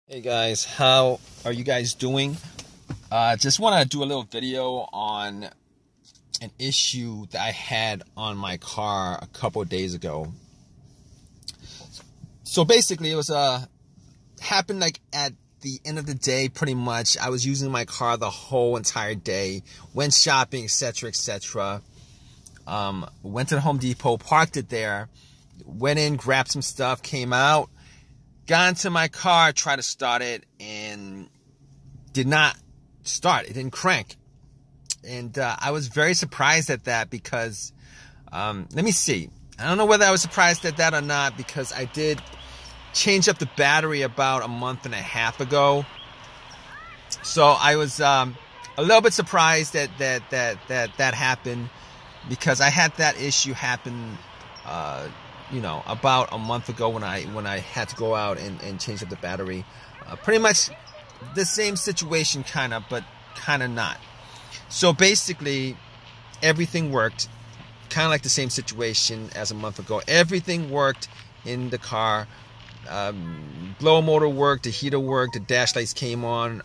Hey guys, how are you guys doing? Just want to do a little video on an issue that I had on my car a couple of days ago. So basically, it was happened like at the end of the day. Pretty much, I was using my car the whole entire day. Went shopping, etc., etc. Went to the Home Depot, parked it there. Went in, grabbed some stuff, came out. Got into my car, tried to start it, and did not start. It didn't crank. And I was very surprised at that because, let me see. I don't know whether I was surprised at that or not because I did change up the battery about a month and a half ago. So I was a little bit surprised that happened because I had that issue happen about a month ago when I had to go out and change up the battery. Pretty much the same situation, kind of, but kind of not. So basically, everything worked. Kind of like the same situation as a month ago. Everything worked in the car. Blower motor worked, the heater worked, the dash lights came on,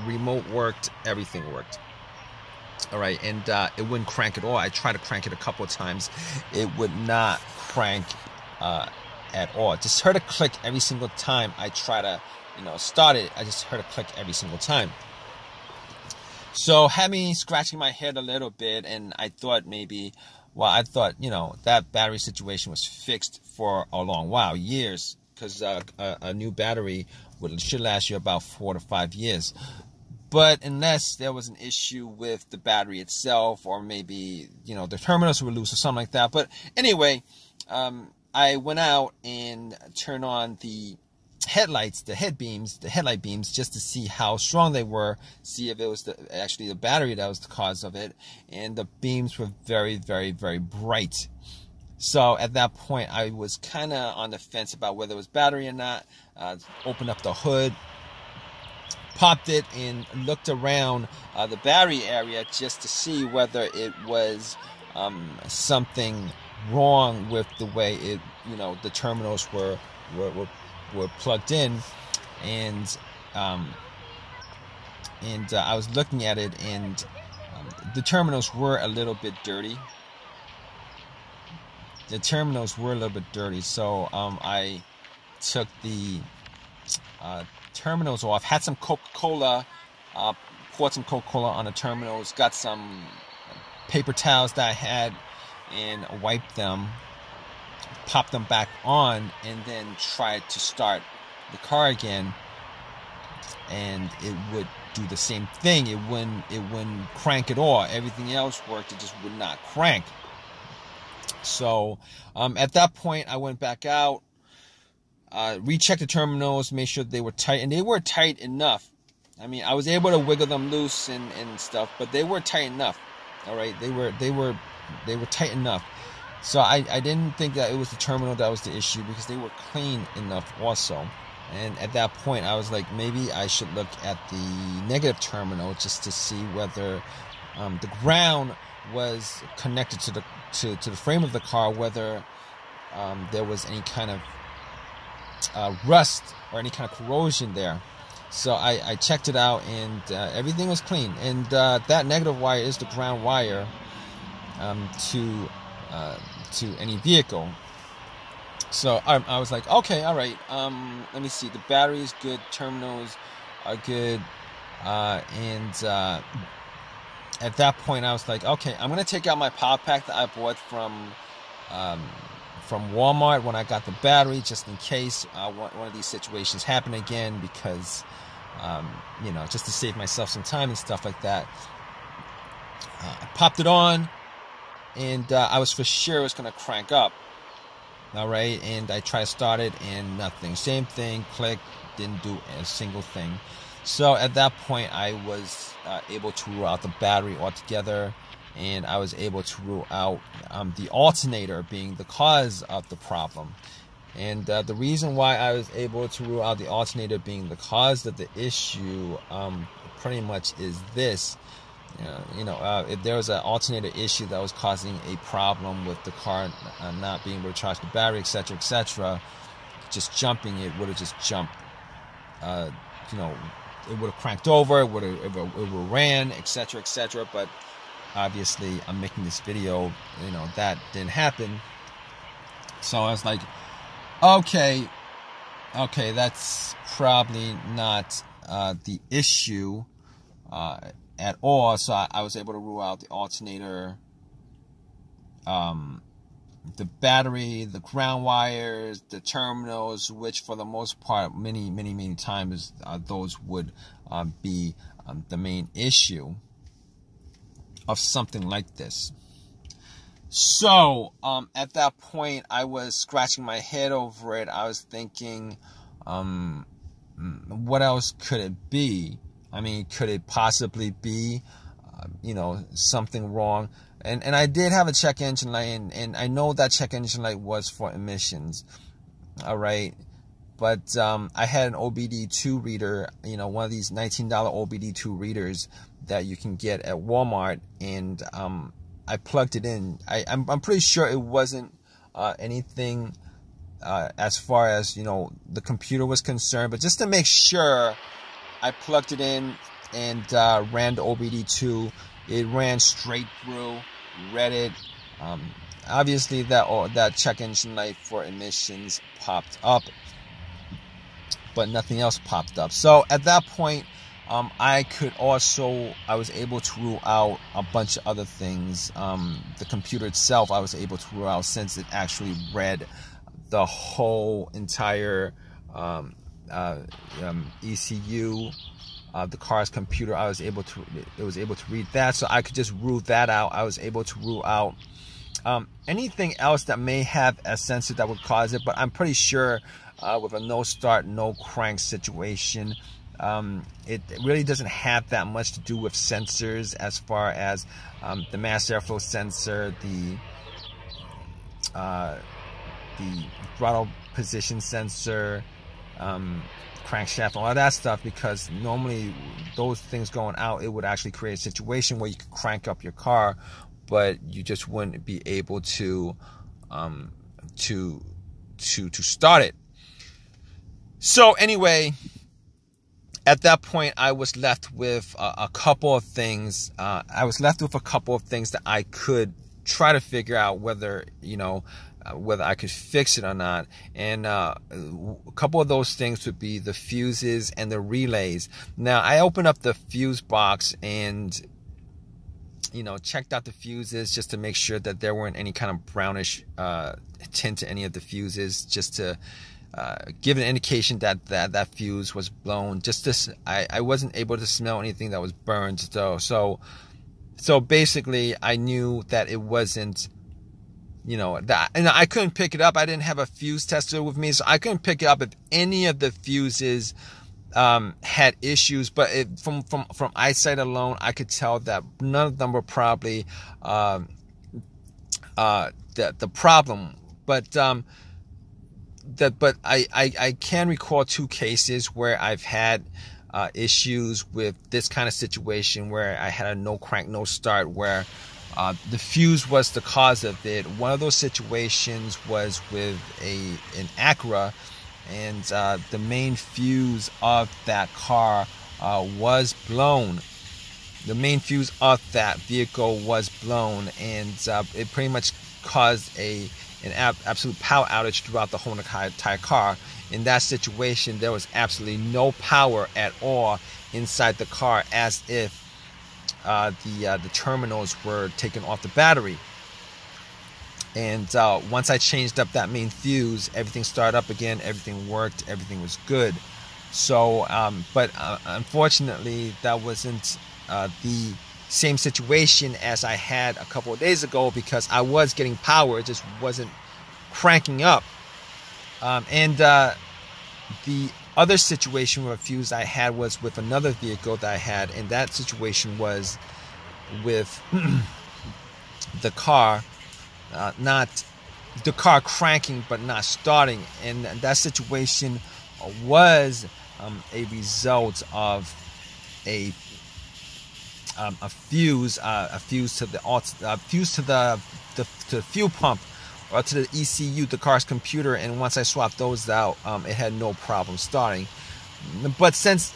remote worked, everything worked. All right, and it wouldn't crank at all. I tried to crank it a couple of times. It would not crank at all. Just heard a click every single time I try to, start it. I just heard a click every single time. So had me scratching my head a little bit, and I thought maybe, that battery situation was fixed for a long while, years, because a new battery should last you about 4 to 5 years. But unless there was an issue with the battery itself, or maybe, the terminals were loose or something like that. But anyway, I went out and turned on the headlights, the headlight beams, just to see how strong they were, see if it was actually the battery that was the cause of it. And the beams were very, very, very bright. So at that point, I was kind of on the fence about whether it was battery or not. Opened up the hood, popped it, and looked around the battery area just to see whether it was something wrong with the way it, the terminals were plugged in, and I was looking at it, and the terminals were a little bit dirty. So I took the terminals off, had some Coca-Cola, poured some Coca-Cola on the terminals, got some paper towels that I had, and wiped them, popped them back on, and then tried to start the car again, and it would do the same thing. It wouldn't crank at all. Everything else worked, it just would not crank. So at that point, I went back out, rechecked the terminals, made sure they were tight, and they were tight enough. I mean, I was able to wiggle them loose and stuff, but they were tight enough. All right, they were tight enough. So I didn't think that it was the terminal that was the issue, because they were clean enough also. And at that point, I was like, maybe I should look at the negative terminal just to see whether the ground was connected to the frame of the car, whether there was any kind of rust or any kind of corrosion there. So I checked it out, and everything was clean. And that negative wire is the ground wire to any vehicle. So I was like, okay, all right. Let me see. The battery is good. Terminals are good. And at that point, I was like, okay, I'm gonna take out my power pack that I bought from Walmart when I got the battery, just in case one of these situations happen again, because just to save myself some time and stuff like that. I popped it on, and I was for sure it was going to crank up. All right, and I tried to start it, and nothing. Same thing, click, didn't do a single thing. So at that point, I was able to rule out the battery altogether, and I was able to rule out the alternator being the cause of the problem. And the reason why I was able to rule out the alternator being the cause of the issue pretty much is this. If there was an alternator issue that was causing a problem with the car not being able to charge the battery, etc., just jumping, it would have just jumped you know, it would have cranked over, it would have ran, etc., etc. But obviously, I'm making this video, you know, that didn't happen. So I was like, okay, that's probably not the issue at all. So I was able to rule out the alternator, the battery, the ground wires, the terminals, which for the most part, many times, those would be the main issue of something like this. So at that point, I was scratching my head over it. I was thinking, what else could it be? I mean, could it possibly be, you know, something wrong? And I did have a check engine light, and I know that check engine light was for emissions, all right? But I had an OBD2 reader, you know, one of these $19 OBD2 readers that you can get at Walmart, and I plugged it in. I'm pretty sure it wasn't anything as far as, you know, the computer was concerned, but just to make sure, I plugged it in and ran the OBD2. It ran straight through, read it. Obviously, that check engine light for emissions popped up, but nothing else popped up. So at that point, I was able to rule out a bunch of other things. The computer itself, I was able to rule out, since it actually read the whole entire ECU, the car's computer. It was able to read that, so I could just rule that out. I was able to rule out anything else that may have a sensor that would cause it, but I'm pretty sure with a no start, no crank situation, it really doesn't have that much to do with sensors, as far as the mass airflow sensor, the throttle position sensor, crankshaft, all of that stuff, because normally those things going out, it would actually create a situation where you could crank up your car, but you just wouldn't be able to start it. So anyway, at that point, I was left with a couple of things. I was left with a couple of things that I could try to figure out whether, you know, whether I could fix it or not. And a couple of those things would be the fuses and the relays. Now, I opened up the fuse box and, you know, checked out the fuses just to make sure that there weren't any kind of brownish tint to any of the fuses, just to give an indication that that fuse was blown. I wasn't able to smell anything that was burned, so basically I knew that it wasn't, you know, that, and I couldn't pick it up. I didn't have a fuse tester with me, so I couldn't pick it up if any of the fuses had issues. But from eyesight alone, I could tell that none of them were probably the problem. But I can recall two cases where I've had issues with this kind of situation, where I had a no crank, no start, where the fuse was the cause of it. One of those situations was with an Acura, and the main fuse of that car was blown. The main fuse of that vehicle was blown, and it pretty much caused an absolute power outage throughout the whole entire car. In that situation, there was absolutely no power at all inside the car, as if the terminals were taken off the battery. And once I changed up that main fuse, everything started up again, everything worked, everything was good. So, but unfortunately, that wasn't the same situation as I had a couple of days ago, because I was getting power, it just wasn't cranking up. And the other situation with a fuse I had was with another vehicle that I had, and that situation was with the car, not the car cranking but not starting, and that situation was a result of a fuse to the fuel pump, or to the ECU, the car's computer. And once I swapped those out, it had no problem starting. But since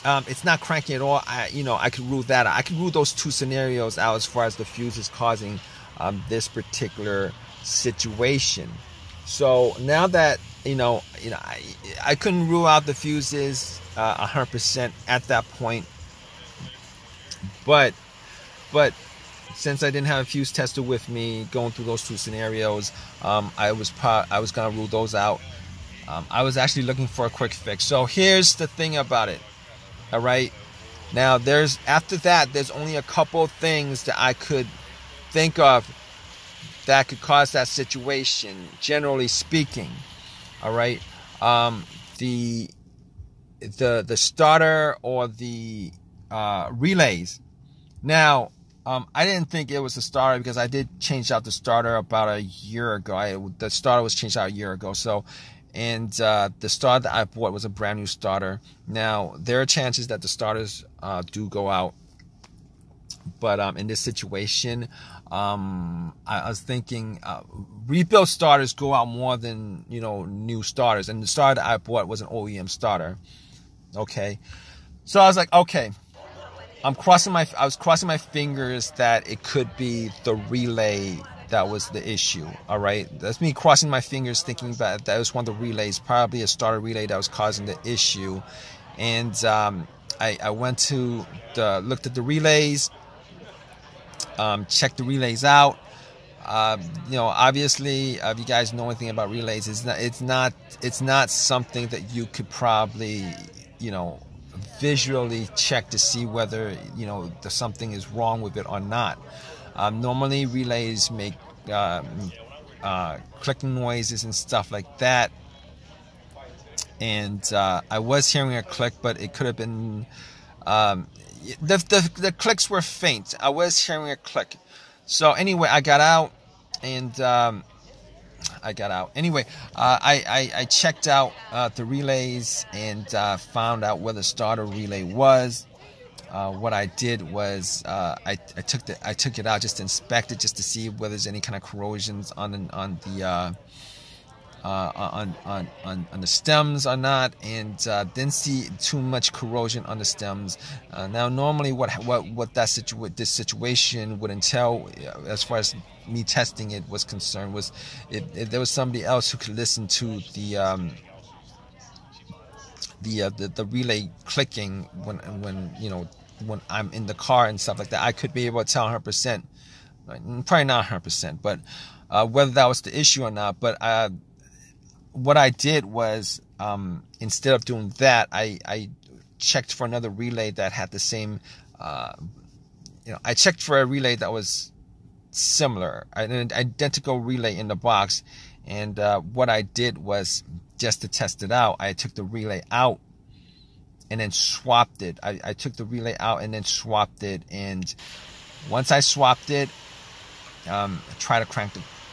it's not cranking at all, I could rule that out. I could rule those two scenarios out as far as the fuse is causing this particular situation. So now that I couldn't rule out the fuses 100% at that point, but since I didn't have a fuse tester with me going through those two scenarios, I was gonna rule those out. I was actually looking for a quick fix. So here's the thing about it. All right. Now after that, there's only a couple of things that I could think of that could cause that situation, generally speaking. All right. The starter or the relays. Now, I didn't think it was the starter because I did change out the starter about a year ago. The starter was changed out a year ago. So, and the starter that I bought was a brand new starter. Now, there are chances that the starters do go out. But in this situation, I was thinking rebuilt starters go out more than new starters. And the starter that I bought was an OEM starter. Okay, so I was like, okay, I was crossing my fingers that it could be the relay that was the issue. All right, that's me crossing my fingers, thinking that was one of the relays, probably a starter relay that was causing the issue. And I went to looked at the relays. Check the relays out. Obviously, if you guys know anything about relays, it's not something that you could probably, visually check to see whether, something is wrong with it or not. Normally, relays make clicking noises and stuff like that. And I was hearing a click, but it could have been. The clicks were faint. I was hearing a click. So anyway, I got out and Anyway, I checked out the relays and found out where the starter relay was. What I did was I took it out just to inspect it, just to see whether there's any kind of corrosions on the stems or not, and didn't see too much corrosion on the stems. Now, normally, what this situation would entail, as far as me testing it was concerned, was if there was somebody else who could listen to the relay clicking when I'm in the car and stuff like that, I could be able to tell 100%. Probably not 100%, but whether that was the issue or not. But what I did was, instead of doing that, I checked for another relay that had the same, I checked for a relay that was similar, an identical relay in the box. And what I did was, just to test it out, I took the relay out and then swapped it. I took the relay out and then swapped it. And once I swapped it, I tried to crank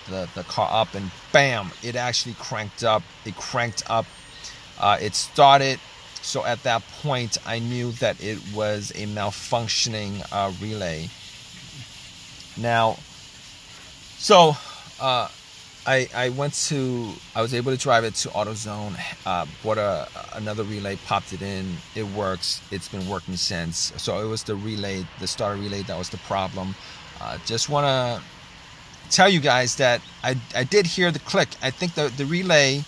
the car up, and bam, it actually cranked up. It cranked up. It started. So at that point, I knew that it was a malfunctioning relay. Now, so I was able to drive it to AutoZone, bought another relay, popped it in. It works. It's been working since. So it was the relay, the starter relay, that was the problem. Just want to tell you guys that I did hear the click. I think the relay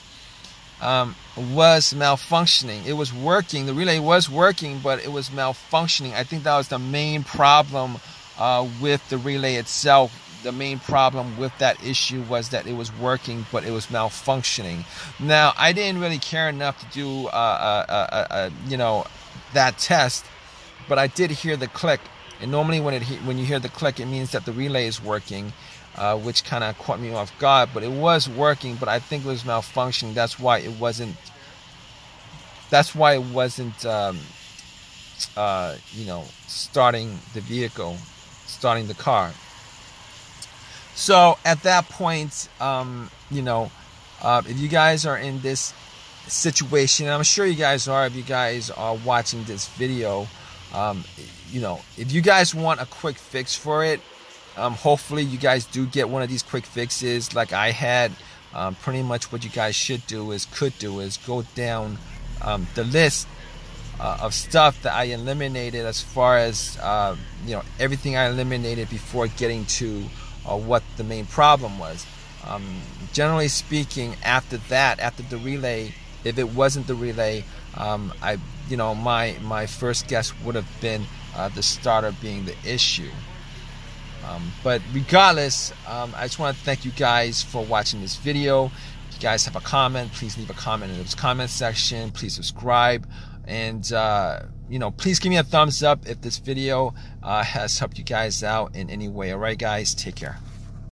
was malfunctioning. It was working. The relay was working, but it was malfunctioning. I think that was the main problem with the relay itself. The main problem with that issue was that it was working, but it was malfunctioning. Now, I didn't really care enough to do that test, but I did hear the click. And normally when you hear the click, it means that the relay is working, which kind of caught me off guard. But it was working, but I think it was malfunctioning. That's why it wasn't. Starting the vehicle, starting the car. So at that point, if you guys are in this situation, and I'm sure you guys are, if you guys are watching this video, if you guys want a quick fix for it, hopefully you guys do get one of these quick fixes like I had. pretty much what you guys could do is go down the list of stuff that I eliminated, as far as everything I eliminated before getting to what the main problem was. Generally speaking, after the relay, if it wasn't the relay, my first guess would have been the starter being the issue. But regardless, I just want to thank you guys for watching this video. If you guys have a comment, please leave a comment in the comment section. Please subscribe, and please give me a thumbs up if this video has helped you guys out in any way. All right, guys, take care.